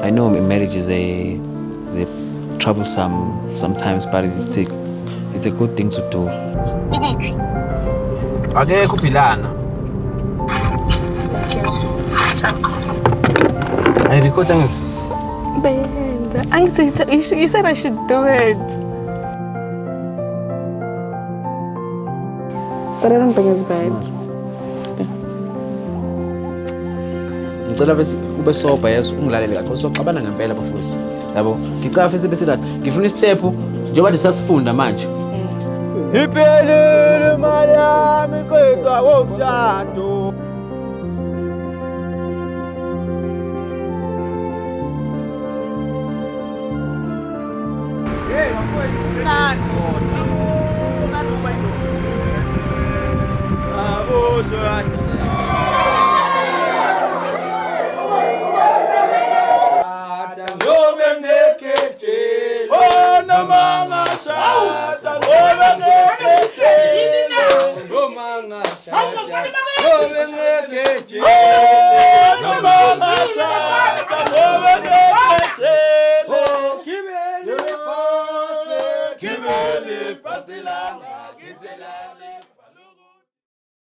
I know marriage is a troublesome sometimes, but it's a good thing to do. Ake kuphilana. I record things. You said I should do it. But I don't think it's bad. Ngicela bese ube sober yeso ungilalele kahle soxabana ngempela bafowethu. Yabo, ngicela fese bese lathi ngifuna istep njengoba nje sasifunda manje. Iphelile imali yami qedwa womshado. Hey, mfowethu, nani kodwa? Nani ubayini? Abosho. Give me